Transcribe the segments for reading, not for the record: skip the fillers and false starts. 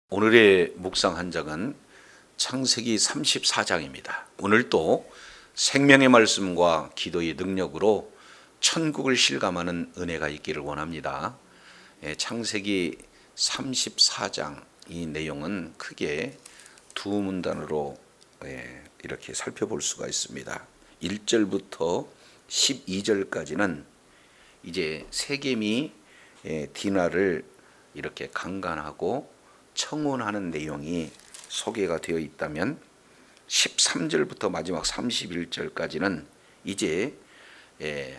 오늘의 묵상 한장은 창세기 34장입니다. 오늘도 생명의 말씀과 기도의 능력으로 천국을 실감하는 은혜가 있기를 원합니다. 창세기 34장 이 내용은 크게 두 문단으로 이렇게 살펴볼 수가 있습니다. 1절부터 12절까지는 이제 세겜이 디나를 이렇게 강간하고 청혼하는 내용이 소개가 되어 있다면 13절부터 마지막 31절까지는 이제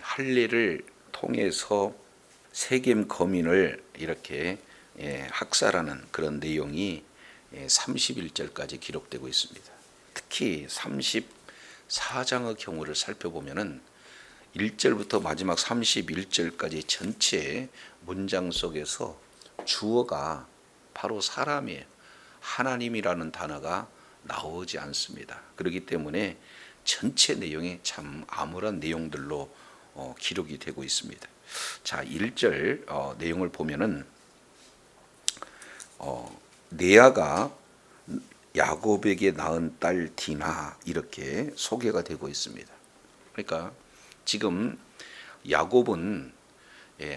할례를 통해서 세겜 거민을 이렇게 학살하는 그런 내용이 31절까지 기록되고 있습니다. 특히 34장의 경우를 살펴보면은 1절부터 마지막 31절까지 전체 문장 속에서 주어가 바로 사람이에요. 하나님이라는 단어가 나오지 않습니다. 그렇기 때문에 전체 내용이 참 암울한 내용들로 기록이 되고 있습니다. 자, 1절 내용을 보면은 레아가 야곱에게 낳은 딸 디나 이렇게 소개가 되고 있습니다. 그러니까 지금 야곱은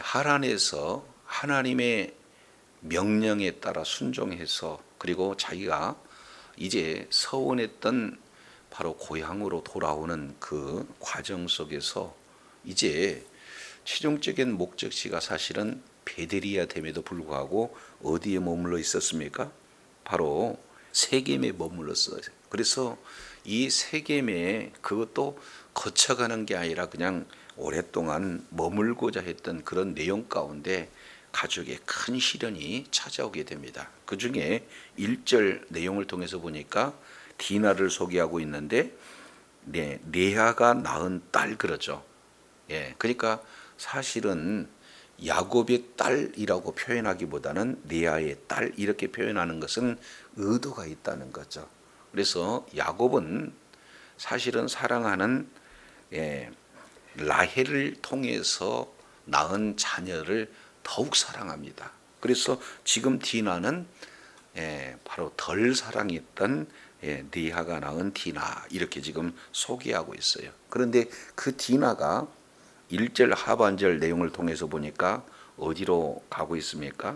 하란에서 하나님의 명령에 따라 순종해서 그리고 자기가 이제 서원했던 바로 고향으로 돌아오는 그 과정 속에서 이제 최종적인 목적지가 사실은 베델이야 됨에도 불구하고 어디에 머물러 있었습니까? 바로 세겜에 머물렀어요. 그래서 이 세겜에 그것도 거쳐가는 게 아니라 그냥 오랫동안 머물고자 했던 그런 내용 가운데 가족의 큰 시련이 찾아오게 됩니다. 그 중에 1절 내용을 통해서 보니까 디나를 소개하고 있는데 레아가 낳은 딸 그러죠. 그러니까 사실은 야곱의 딸이라고 표현하기보다는 레아의 딸 이렇게 표현하는 것은 의도가 있다는 거죠. 그래서 야곱은 사실은 사랑하는 라헬을 통해서 낳은 자녀를 더욱 사랑합니다. 그래서 지금 디나는 바로 덜 사랑했던 레아가 낳은 디나 이렇게 지금 소개하고 있어요. 그런데 그 디나가 1절 하반절 내용을 통해서 보니까 어디로 가고 있습니까?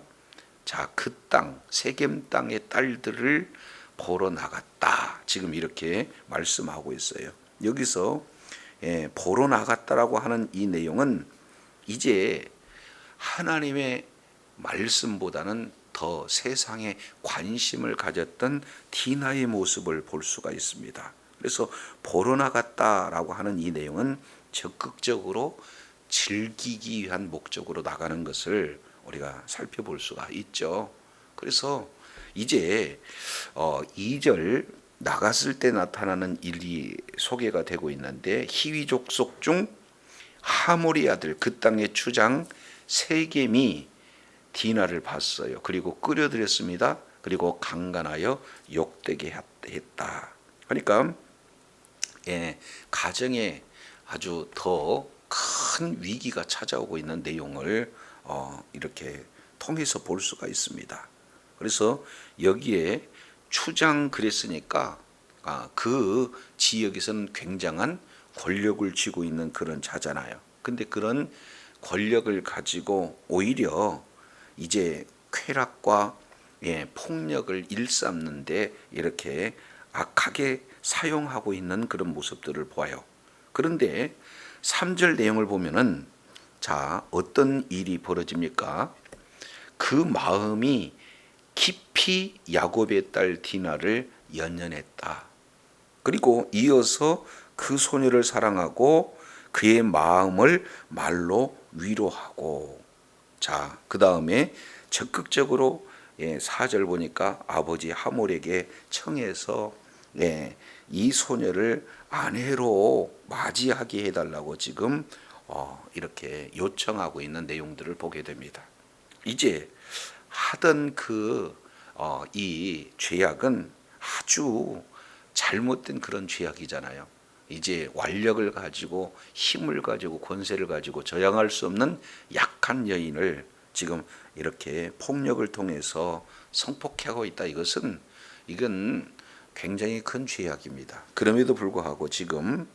자, 그 땅, 세겜 땅의 딸들을 보러 나갔다. 지금 이렇게 말씀하고 있어요. 여기서 보러 나갔다라고 하는 이 내용은 이제 하나님의 말씀보다는 더 세상에 관심을 가졌던 디나의 모습을 볼 수가 있습니다. 그래서 보러 나갔다라고 하는 이 내용은 적극적으로 즐기기 위한 목적으로 나가는 것을 우리가 살펴볼 수가 있죠. 그래서 이제 2절 나갔을 때 나타나는 일이 소개가 되고 있는데 히위 족속 중 하모리 아들 그 땅의 주장 세겜이 디나를 봤어요. 그리고 끌어들였습니다. 그리고 강간하여 욕되게 했다. 그러니까 가정에 아주 더 큰 위기가 찾아오고 있는 내용을 이렇게 통해서 볼 수가 있습니다. 그래서 여기에 추장 그랬으니까 그 지역에서는 굉장한 권력을 쥐고 있는 그런 자잖아요. 근데 그런 권력을 가지고 오히려 이제 쾌락과 폭력을 일삼는데 이렇게 악하게 사용하고 있는 그런 모습들을 보아요. 그런데 3절 내용을 보면은 자, 어떤 일이 벌어집니까? 그 마음이 깊이 야곱의 딸 디나를 연연했다. 그리고 이어서 그 소녀를 사랑하고 그의 마음을 말로 위로하고 자, 그 다음에 적극적으로 4절 보니까 아버지 하몰에게 청해서 이 소녀를 아내로 맞이하게 해달라고 지금 이렇게 요청하고 있는 내용들을 보게 됩니다. 이제 하던 이 죄악은 아주 잘못된 그런 죄악이잖아요. 이제 완력을 가지고 힘을 가지고 권세를 가지고 저항할 수 없는 약한 여인을 지금 이렇게 폭력을 통해서 성폭행하고 있다. 이건 굉장히 큰 죄악입니다. 그럼에도 불구하고 지금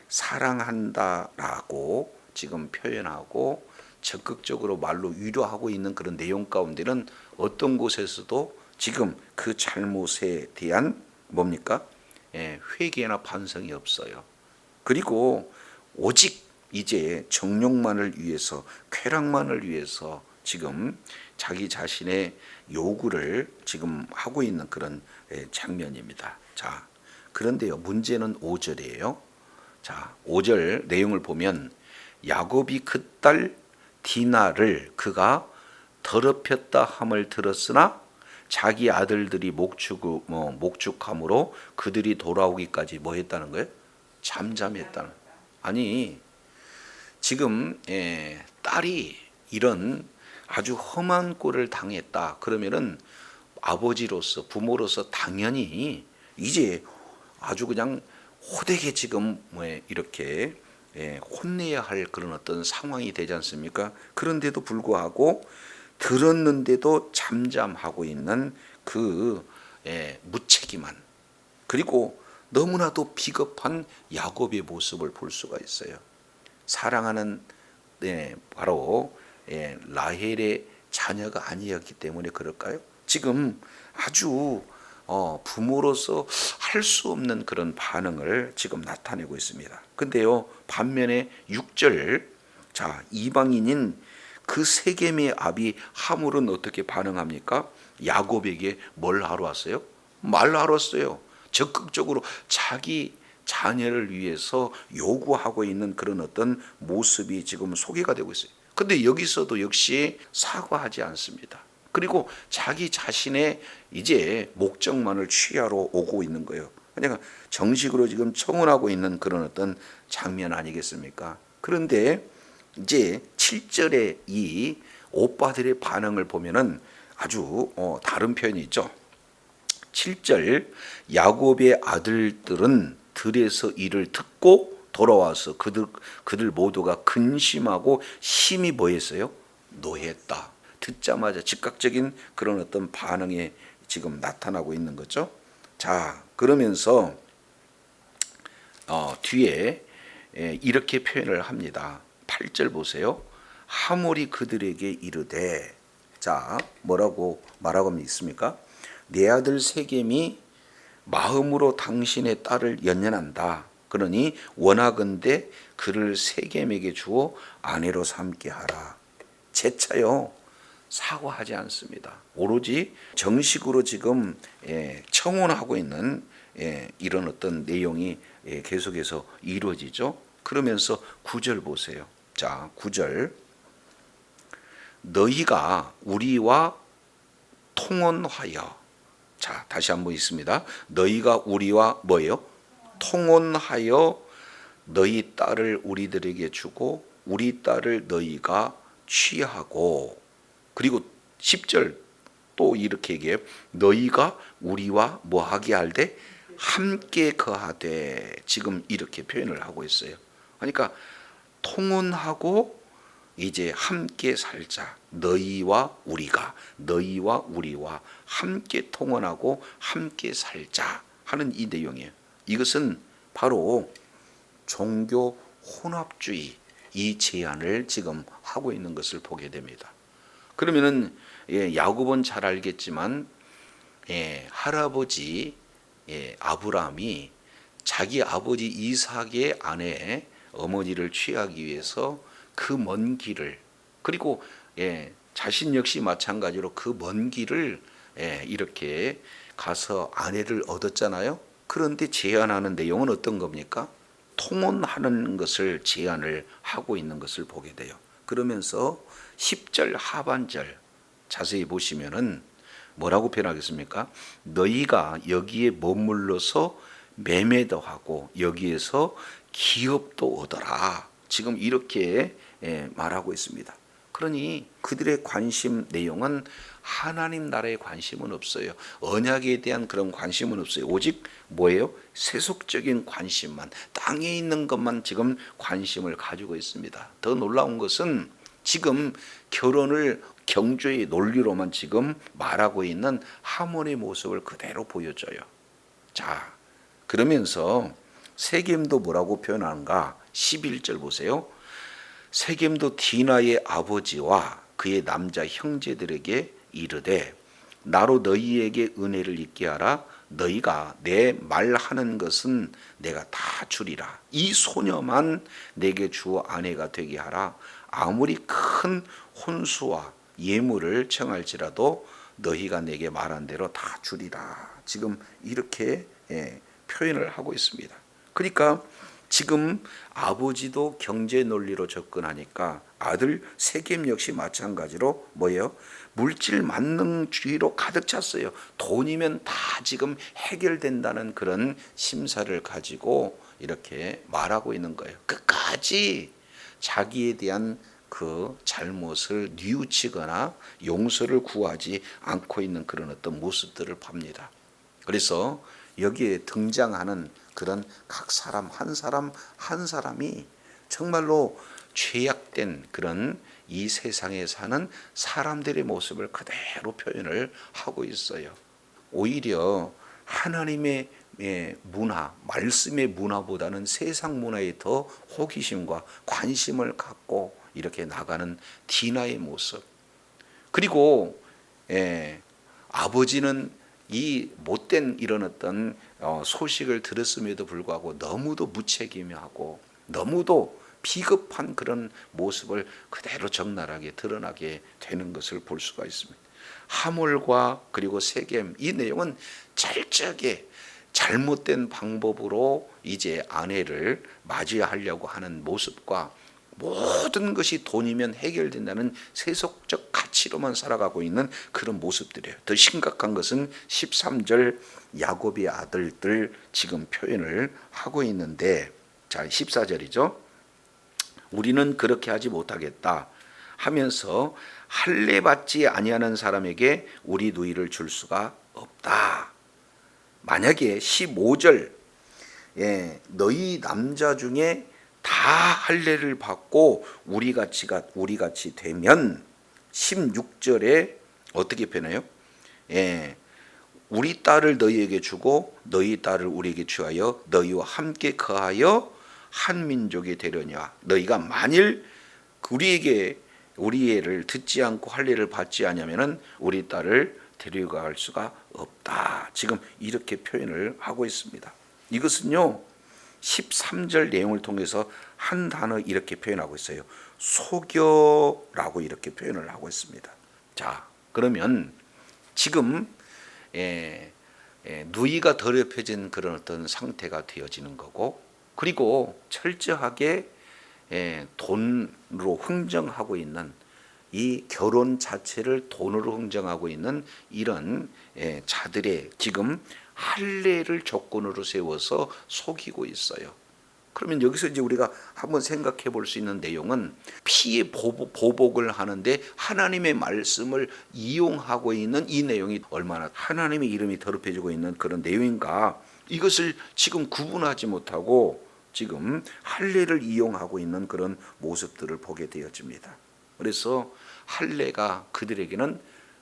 사랑한다라고 지금 표현하고 적극적으로 말로 위로하고 있는 그런 내용 가운데는 어떤 곳에서도 지금 그 잘못에 대한 뭡니까? 회개나 반성이 없어요. 그리고 오직 이제 정욕만을 위해서, 쾌락만을 위해서 지금 자기 자신의 요구를 지금 하고 있는 그런 장면입니다. 자, 그런데요, 문제는 5절이에요. 자, 5절 내용을 보면 야곱이 그 딸 디나를 그가 더럽혔다 함을 들었으나 자기 아들들이 목축함으로 그들이 돌아오기까지 뭐 했다는 거예요? 잠잠했다는. 아니, 지금 딸이 이런 아주 험한 꼴을 당했다. 그러면은 아버지로서, 부모로서 당연히 이제 아주 그냥 호되게 지금 이렇게 혼내야 할 그런 어떤 상황이 되지 않습니까? 그런데도 불구하고 들었는데도 잠잠하고 있는 그 무책임한, 그리고 너무나도 비겁한 야곱의 모습을 볼 수가 있어요. 사랑하는 바로 라헬의 자녀가 아니었기 때문에 그럴까요? 지금 아주 부모로서 할 수 없는 그런 반응을 지금 나타내고 있습니다. 근데요, 반면에 6절, 자, 이방인인 그 세겜의 아비 하물은 어떻게 반응합니까? 야곱에게 뭘 하러 왔어요? 말하러 왔어요. 적극적으로 자기 자녀를 위해서 요구하고 있는 그런 어떤 모습이 지금 소개가 되고 있어요. 근데 여기서도 역시 사과하지 않습니다. 그리고 자기 자신의 이제 목적만을 취하러 오고 있는 거예요. 그러니까 정식으로 지금 청혼하고 있는 그런 어떤 장면 아니겠습니까? 그런데 이제 7절에 이 오빠들의 반응을 보면은 아주 다른 표현이 있죠. 7절, 야곱의 아들들은 들에서 이를 듣고 돌아와서 그들 모두가 근심하고 심히 뭐했어요? 노했다. 듣자마자 즉각적인 그런 어떤 반응이 지금 나타나고 있는 거죠. 자, 그러면서 뒤에 이렇게 표현을 합니다. 8절 보세요. 하물이 그들에게 이르되, 자, 뭐라고 말하고 있습니까? 내 아들 세겜이 마음으로 당신의 딸을 연연한다. 그러니 원하건대 그를 세겜에게 주어 아내로 삼게 하라. 재차요, 사과하지 않습니다. 오로지 정식으로 지금 청혼하고 있는 이런 어떤 내용이 계속해서 이루어지죠. 그러면서 9절 보세요. 자, 9절, 너희가 우리와 통혼하여, 자, 다시 한번 있습니다. 너희가 우리와 뭐예요? 통혼하여 너희 딸을 우리들에게 주고 우리 딸을 너희가 취하고, 그리고 10절 또 이렇게 얘기해요. 너희가 우리와 뭐하게 할때 함께 거하되, 지금 이렇게 표현을 하고 있어요. 그러니까 통혼하고 이제 함께 살자. 너희와 우리가, 너희와 우리와 함께 통혼하고 함께 살자 하는 이 내용이에요. 이것은 바로 종교 혼합주의, 이 제안을 지금 하고 있는 것을 보게 됩니다. 그러면은 야곱은 잘 알겠지만 할아버지 아브라함이 자기 아버지 이삭의 아내 어머니를 취하기 위해서 그 먼 길을, 그리고 자신 역시 마찬가지로 그 먼 길을 이렇게 가서 아내를 얻었잖아요. 그런데 제안하는 내용은 어떤 겁니까? 통혼하는 것을 제안을 하고 있는 것을 보게 돼요. 그러면서 10절 하반절 자세히 보시면은 뭐라고 표현하겠습니까? 너희가 여기에 머물러서 매매도 하고 여기에서 기업도 얻어라. 지금 이렇게 말하고 있습니다. 그러니 그들의 관심 내용은 하나님 나라에 관심은 없어요. 언약에 대한 그런 관심은 없어요. 오직 뭐예요? 세속적인 관심만, 땅에 있는 것만 지금 관심을 가지고 있습니다. 더 놀라운 것은 지금 결혼을 경주의 논리로만 지금 말하고 있는 하몬의 모습을 그대로 보여줘요. 자, 그러면서 세겜도 뭐라고 표현하는가? 11절 보세요. 세겜도 디나의 아버지와 그의 남자 형제들에게 이르되 나로 너희에게 은혜를 있게 하라. 너희가 내 말하는 것은 내가 다 주리라. 이 소녀만 내게 주 아내가 되게 하라. 아무리 큰 혼수와 예물을 청할지라도 너희가 내게 말한 대로 다 주리라. 지금 이렇게 표현을 하고 있습니다. 그러니까 지금 아버지도 경제 논리로 접근하니까 아들 세겜 역시 마찬가지로 뭐예요? 물질 만능주의로 가득 찼어요. 돈이면 다 지금 해결된다는 그런 심사를 가지고 이렇게 말하고 있는 거예요. 끝까지 자기에 대한 그 잘못을 뉘우치거나 용서를 구하지 않고 있는 그런 어떤 모습들을 봅니다. 그래서 여기에 등장하는 그런 각 사람 한 사람이 정말로 죄악된 그런 이 세상에 사는 사람들의 모습을 그대로 표현을 하고 있어요. 오히려 하나님의 문화, 말씀의 문화보다는 세상 문화에 더 호기심과 관심을 갖고 이렇게 나가는 디나의 모습. 그리고 아버지는 이 못된 이런 어떤 소식을 들었음에도 불구하고 너무도 무책임하고 너무도 비겁한 그런 모습을 그대로 적나라하게 드러나게 되는 것을 볼 수가 있습니다. 하몰과 그리고 세겜, 이 내용은 철저하게 잘못된 방법으로 이제 아내를 맞이하려고 하는 모습과 모든 것이 돈이면 해결된다는 세속적 가치로만 살아가고 있는 그런 모습들이에요. 더 심각한 것은 13절 야곱의 아들들 지금 표현을 하고 있는데, 자 14절이죠. 우리는 그렇게 하지 못하겠다 하면서 할례 받지 아니하는 사람에게 우리 누이를 줄 수가 없다. 만약에 15절 너희 남자 중에 다 할례를 받고 우리 같이 되면 16절에 어떻게 표현해요? 우리 딸을 너희에게 주고 너희 딸을 우리에게 취하여 너희와 함께 거하여 한 민족이 되려냐. 너희가 만일 우리 애를 듣지 않고 할례를 받지 않으면은 우리 딸을 데려갈 수가 없다. 지금 이렇게 표현을 하고 있습니다. 이것은요 13절 내용을 통해서 한 단어 이렇게 표현하고 있어요. 속여라고 이렇게 표현을 하고 있습니다. 자, 그러면 지금 누이가 더럽혀진 그런 어떤 상태가 되어지는 거고, 그리고 철저하게 돈으로 흥정하고 있는 이 결혼 자체를 돈으로 흥정하고 있는 이런 자들의 지금 할례를 조건으로 세워서 속이고 있어요. 그러면 여기서 이제 우리가 한번 생각해 볼 수 있는 내용은 피의 보복을 하는데 하나님의 말씀을 이용하고 있는 이 내용이 얼마나 하나님의 이름이 더럽혀지고 있는 그런 내용인가, 이것을 지금 구분하지 못하고 지금 할례를 이용하고 있는 그런 모습들을 보게 되어집니다. 그래서 할례가 그들에게는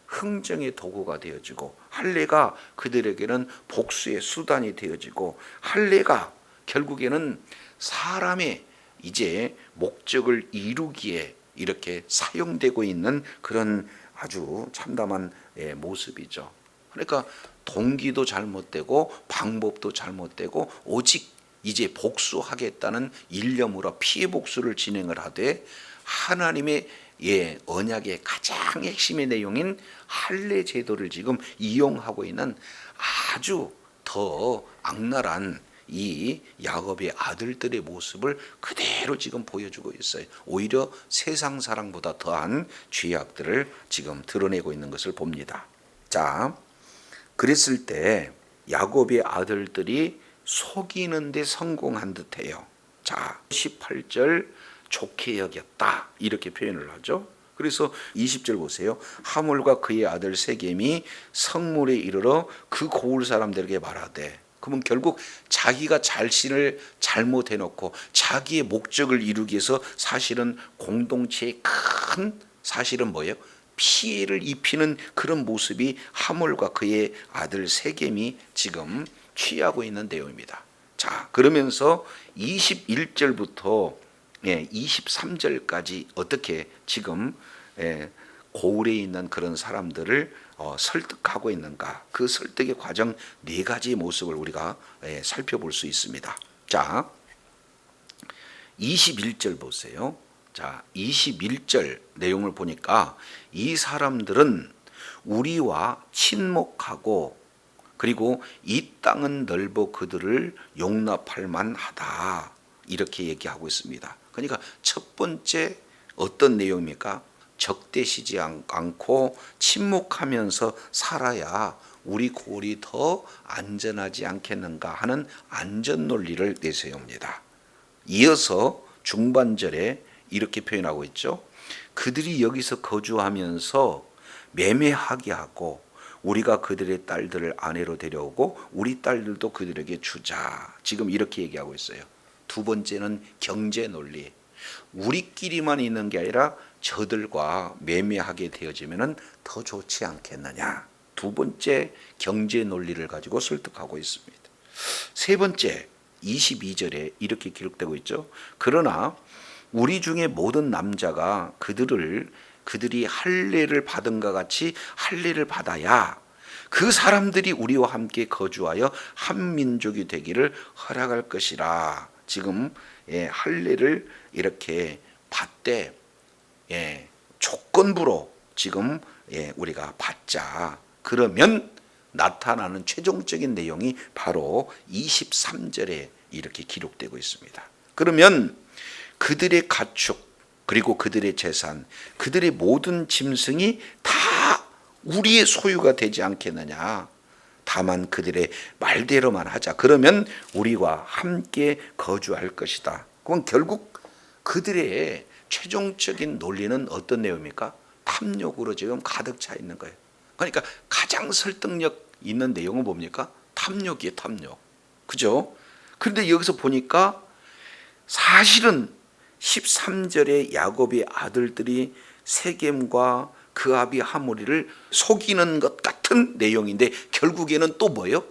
흥정의 도구가 되어지고, 할례가 그들에게는 복수의 수단이 되어지고, 할례가 결국에는 사람의 이제 목적을 이루기에 이렇게 사용되고 있는 그런 아주 참담한 모습이죠. 그러니까 동기도 잘못되고 방법도 잘못되고 오직 이제 복수하겠다는 일념으로 피해 복수를 진행을 하되, 하나님의 언약의 가장 핵심의 내용인 할례 제도를 지금 이용하고 있는 아주 더 악랄한 이 야곱의 아들들의 모습을 그대로 지금 보여주고 있어요. 오히려 세상 사랑보다 더한 죄악들을 지금 드러내고 있는 것을 봅니다. 자, 그랬을 때 야곱의 아들들이 속이는 데 성공한 듯해요. 자, 18절 좋게 여겼다 이렇게 표현을 하죠. 그래서 20절 보세요. 하몰과 그의 아들 세겜이 성물에 이르러 그 고을 사람들에게 말하되, 그러면 결국 자기가 자신을 잘못해 놓고 자기의 목적을 이루기 위해서 사실은 공동체에 큰 사실은 뭐예요? 피해를 입히는 그런 모습이 하몰과 그의 아들 세겜이 지금 취하고 있는 내용입니다. 자, 그러면서 21절부터 23절까지 어떻게 지금 고을에 있는 그런 사람들을 설득하고 있는가, 그 설득의 과정 네 가지 모습을 우리가 살펴볼 수 있습니다. 자, 21절 보세요. 자, 21절 내용을 보니까 이 사람들은 우리와 친목하고 그리고 이 땅은 넓어 그들을 용납할 만하다, 이렇게 얘기하고 있습니다. 그러니까 첫 번째 어떤 내용입니까? 적대시지 않고 침묵하면서 살아야 우리 고을이 더 안전하지 않겠는가 하는 안전 논리를 내세웁니다. 이어서 중반절에 이렇게 표현하고 있죠. 그들이 여기서 거주하면서 매매하게 하고 우리가 그들의 딸들을 아내로 데려오고 우리 딸들도 그들에게 주자. 지금 이렇게 얘기하고 있어요. 두 번째는 경제 논리. 우리끼리만 있는 게 아니라 저들과 매매하게 되어지면 더 좋지 않겠느냐. 두 번째 경제 논리를 가지고 설득하고 있습니다. 세 번째 22절에 이렇게 기록되고 있죠. 그러나 우리 중에 모든 남자가 그들이 할례를 받은가 같이 할례를 받아야 그 사람들이 우리와 함께 거주하여 한 민족이 되기를 허락할 것이라. 지금 할례를 이렇게 받되 조건부로 지금 우리가 받자. 그러면 나타나는 최종적인 내용이 바로 23절에 이렇게 기록되고 있습니다. 그러면 그들의 가축 그리고 그들의 재산, 그들의 모든 짐승이 다 우리의 소유가 되지 않겠느냐. 다만 그들의 말대로만 하자. 그러면 우리와 함께 거주할 것이다. 그건 결국 그들의 최종적인 논리는 어떤 내용입니까? 탐욕으로 지금 가득 차 있는 거예요. 그러니까 가장 설득력 있는 내용은 뭡니까? 탐욕이에요, 탐욕. 그죠? 그런데 여기서 보니까 사실은 13절에 야곱의 아들들이 세겜과 그 아비 하모리를 속이는 것 같은 내용인데 결국에는 또 뭐예요?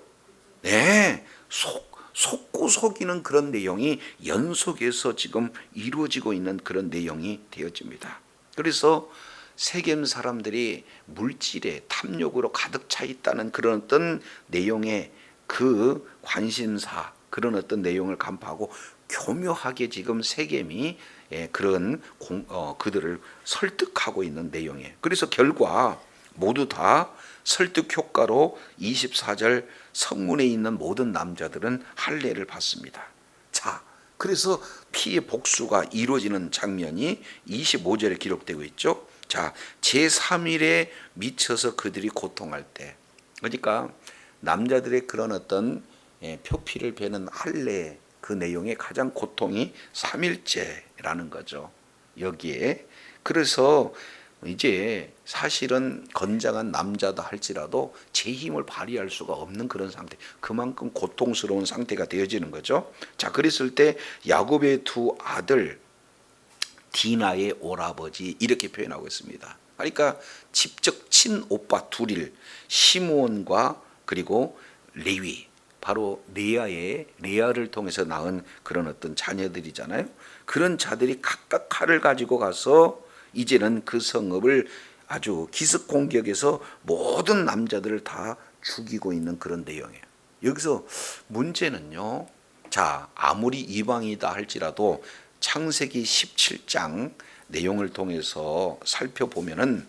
속고 속이는 그런 내용이 연속해서 지금 이루어지고 있는 그런 내용이 되어집니다. 그래서 세겜 사람들이 물질에 탐욕으로 가득 차 있다는 그런 어떤 내용의 그 관심사, 그런 어떤 내용을 간파하고 교묘하게 지금 세겜이 그런 그들을 설득하고 있는 내용이에요. 그래서 결과 모두 다 설득 효과로 24절 성문에 있는 모든 남자들은 할례를 받습니다. 자, 그래서 피의 복수가 이루어지는 장면이 25절에 기록되고 있죠. 자, 제3일에 미쳐서 그들이 고통할 때, 그러니까 남자들의 그런 어떤 표피를 베는 할례, 그 내용의 가장 고통이 3일째라는 거죠. 여기에. 그래서 이제 사실은 건장한 남자다 할지라도 제 힘을 발휘할 수가 없는 그런 상태, 그만큼 고통스러운 상태가 되어지는 거죠. 자, 그랬을 때 야곱의 두 아들 디나의 오라버지 이렇게 표현하고 있습니다. 그러니까 직접 친오빠 둘일 시므온과 그리고 레위, 바로 레아를 통해서 낳은 그런 어떤 자녀들이잖아요. 그런 자들이 각각 칼을 가지고 가서 이제는 그 성읍을 아주 기습 공격해서 모든 남자들을 다 죽이고 있는 그런 내용이에요. 여기서 문제는요, 자, 아무리 이방이다 할지라도 창세기 17장 내용을 통해서 살펴보면은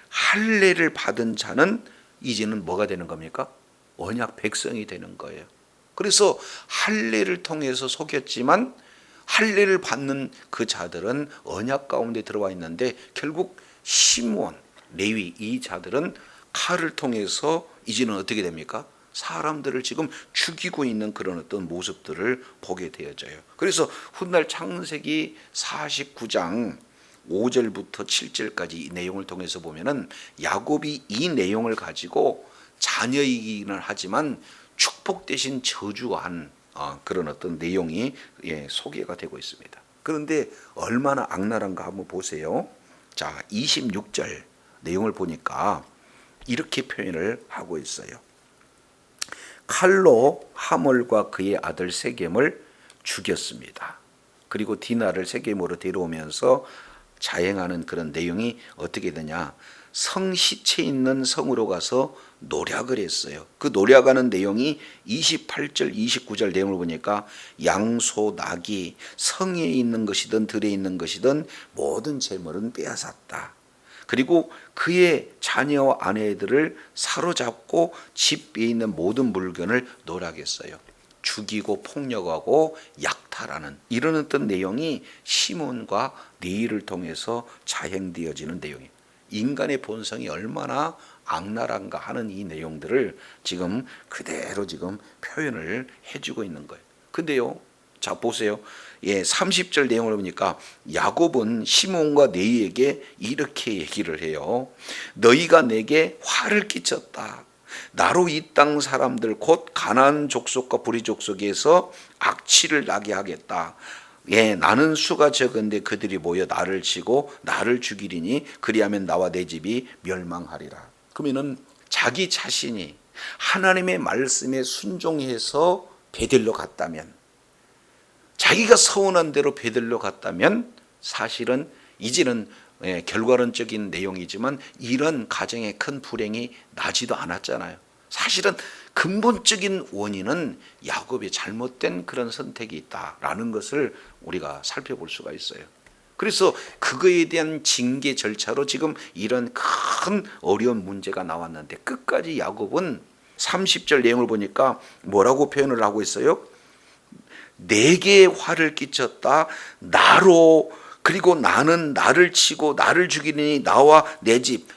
할례를 받은 자는 이제는 뭐가 되는 겁니까? 언약 백성이 되는 거예요. 그래서 할례를 통해서 속였지만 할례를 받는 그 자들은 언약 가운데 들어와 있는데 결국 시므온, 레위 이 자들은 칼을 통해서 이제는 어떻게 됩니까? 사람들을 지금 죽이고 있는 그런 어떤 모습들을 보게 되어져요. 그래서 훗날 창세기 49장 5절부터 7절까지 이 내용을 통해서 보면은 야곱이 이 내용을 가지고 자녀이기는 하지만 축복 대신 저주한 그런 어떤 내용이 소개가 되고 있습니다. 그런데 얼마나 악랄한가 한번 보세요. 자, 26절 내용을 보니까 이렇게 표현을 하고 있어요. 칼로 하몰과 그의 아들 세겜을 죽였습니다. 그리고 디나를 세겜으로 데려오면서 자행하는 그런 내용이 어떻게 되냐, 성 시체 있는 성으로 가서 노략을 했어요. 그 노략하는 내용이 28절 29절 내용을 보니까 양소 나귀 성에 있는 것이든 들에 있는 것이든 모든 재물은 빼앗았다. 그리고 그의 자녀와 아내들을 사로잡고 집에 있는 모든 물건을 노략했어요. 죽이고 폭력하고 약탈하는 이런 어떤 내용이 시몬과 네일을 통해서 자행되어지는 내용이에요. 인간의 본성이 얼마나 악랄한가 하는 이 내용들을 지금 그대로 지금 표현을 해주고 있는 거예요. 근데요, 자 보세요. 30절 내용을 보니까 야곱은 시몬과 네이에게 이렇게 얘기를 해요. 너희가 내게 화를 끼쳤다. 나로 이 땅 사람들 곧 가나안 족속과 브리 족속에서 악취를 나게 하겠다. 나는 수가 적은데 그들이 모여 나를 치고 나를 죽이리니 그리하면 나와 내 집이 멸망하리라. 그러면은 자기 자신이 하나님의 말씀에 순종해서 베들로 갔다면, 자기가 서운한 대로 베들로 갔다면 사실은 이제는 결과론적인 내용이지만 이런 가정의 큰 불행이 나지도 않았잖아요. 사실은 근본적인 원인은 야곱의 잘못된 그런 선택이 있다라는 것을 우리가 살펴볼 수가 있어요. 그래서 그거에 대한 징계 절차로 지금 이런 큰 어려운 문제가 나왔는데 끝까지 야곱은 30절 내용을 보니까 뭐라고 표현을 하고 있어요? 내게 화를 끼쳤다. 나로, 그리고 나는 나를 치고 나를 죽이니 나와 내 집.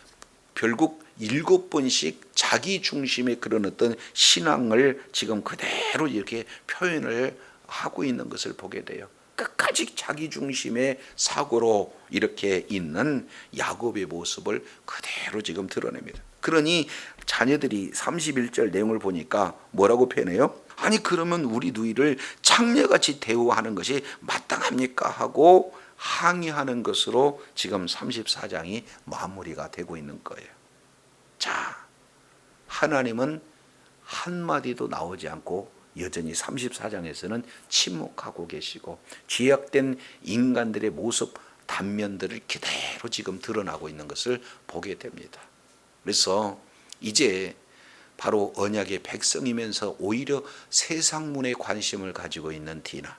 결국 7번씩 자기 중심의 그런 어떤 신앙을 지금 그대로 이렇게 표현을 하고 있는 것을 보게 돼요. 끝까지 자기 중심의 사고로 이렇게 있는 야곱의 모습을 그대로 지금 드러냅니다. 그러니 자녀들이 31절 내용을 보니까 뭐라고 표현해요? 아니 그러면 우리 누이를 창녀같이 대우하는 것이 마땅합니까? 하고 항의하는 것으로 지금 34장이 마무리가 되고 있는 거예요. 자, 하나님은 한마디도 나오지 않고 여전히 34장에서는 침묵하고 계시고 죄악된 인간들의 모습 단면들을 그대로 지금 드러나고 있는 것을 보게 됩니다. 그래서 이제 바로 언약의 백성이면서 오히려 세상 문에 관심을 가지고 있는 디나,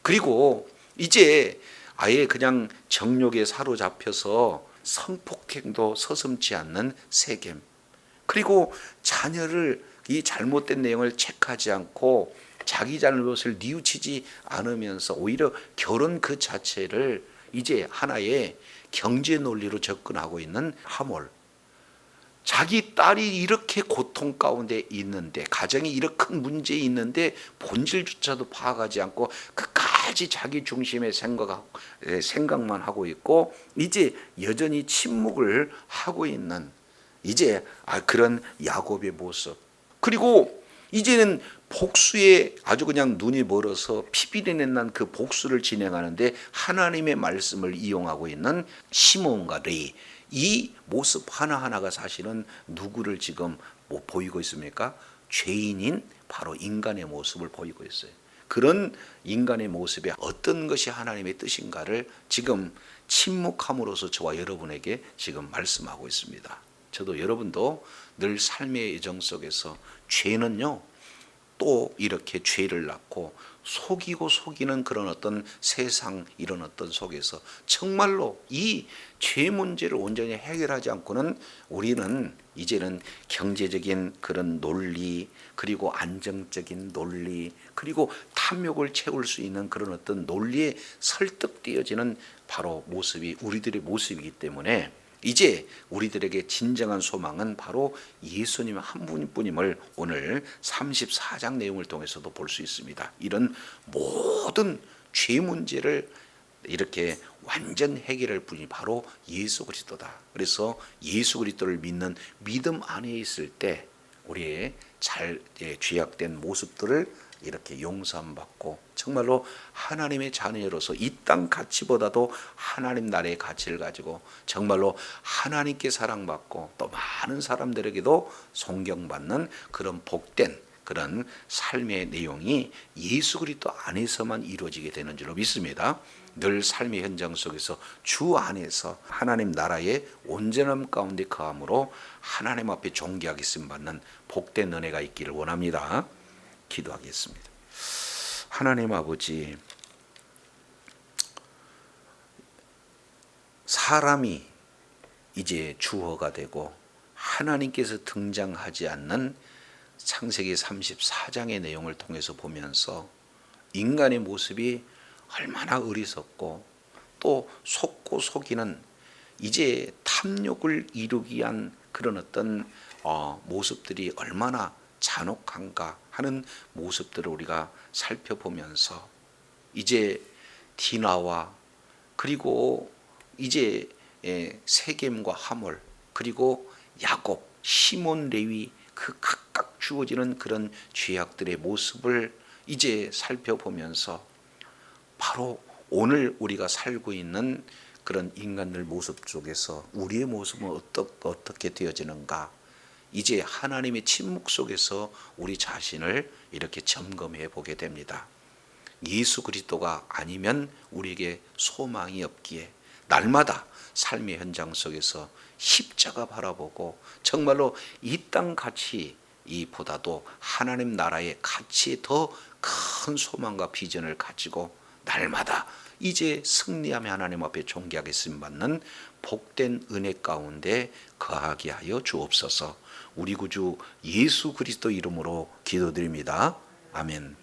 그리고 이제 아예 그냥 정욕에 사로잡혀서 성폭행도 서슴지 않는 세겜, 그리고 자녀를 이 잘못된 내용을 체크하지 않고 자기 잘못을 뉘우치지 않으면서 오히려 결혼 그 자체를 이제 하나의 경제 논리로 접근하고 있는 하몰, 자기 딸이 이렇게 고통 가운데 있는데, 가정이 이렇게 큰 문제 있는데 본질조차도 파악하지 않고 끝까지 자기 중심의 생각만 하고 있고 이제 여전히 침묵을 하고 있는 이제 그런 야곱의 모습, 그리고 이제는 복수에 아주 그냥 눈이 멀어서 피비린내 난 그 복수를 진행하는데 하나님의 말씀을 이용하고 있는 시몬과 레위, 이 모습 하나하나가 사실은 누구를 지금 보이고 있습니까? 죄인인 바로 인간의 모습을 보이고 있어요. 그런 인간의 모습에 어떤 것이 하나님의 뜻인가를 지금 침묵함으로써 저와 여러분에게 지금 말씀하고 있습니다. 저도 여러분도 늘 삶의 여정 속에서 죄는요 또 이렇게 죄를 낳고 속이고 속이는 그런 어떤 세상 이런 어떤 속에서 정말로 이 죄 문제를 온전히 해결하지 않고는 우리는 이제는 경제적인 그런 논리, 그리고 안정적인 논리, 그리고 탐욕을 채울 수 있는 그런 어떤 논리에 설득되어지는 바로 모습이 우리들의 모습이기 때문에 이제 우리들에게 진정한 소망은 바로 예수님 한 분뿐임을 오늘 34장 내용을 통해서도 볼 수 있습니다. 이런 모든 죄 문제를 이렇게 완전 해결할 분이 바로 예수 그리스도다. 그래서 예수 그리스도를 믿는 믿음 안에 있을 때 우리의 잘 죄악된 모습들을 이렇게 용서함 받고 정말로 하나님의 자녀로서 이 땅 가치보다도 하나님 나라의 가치를 가지고 정말로 하나님께 사랑받고 또 많은 사람들에게도 존경받는 그런 복된 그런 삶의 내용이 예수 그리스도 안에서만 이루어지게 되는 줄로 믿습니다. 늘 삶의 현장 속에서 주 안에서 하나님 나라의 온전함 가운데 거함으로 하나님 앞에 존귀하게 쓰임 받는 복된 은혜가 있기를 원합니다. 기도하겠습니다. 하나님 아버지, 사람이 이제 주어가 되고 하나님께서 등장하지 않는 창세기 34장의 내용을 통해서 보면서 인간의 모습이 얼마나 어리석고 또 속고 속이는 이제 탐욕을 이루기 위한 그런 어떤 모습들이 얼마나 잔혹한가 하는 모습들을 우리가 살펴보면서 이제 디나와 그리고 이제 세겜과 하몰 그리고 야곱, 시몬, 레위 그 각각 주어지는 그런 죄악들의 모습을 이제 살펴보면서 바로 오늘 우리가 살고 있는 그런 인간들 모습 속에서 우리의 모습은 어떻게 되어지는가, 이제 하나님의 침묵 속에서 우리 자신을 이렇게 점검해 보게 됩니다. 예수 그리스도가 아니면 우리에게 소망이 없기에 날마다 삶의 현장 속에서 십자가 바라보고 정말로 이 땅 가치 이보다도 하나님 나라의 가치에 더 큰 소망과 비전을 가지고 날마다 이제 승리하며 하나님 앞에 존귀하게 쓰임받는 복된 은혜 가운데 거하게 하여 주옵소서. 우리 구주 예수 그리스도 이름으로 기도드립니다. 아멘.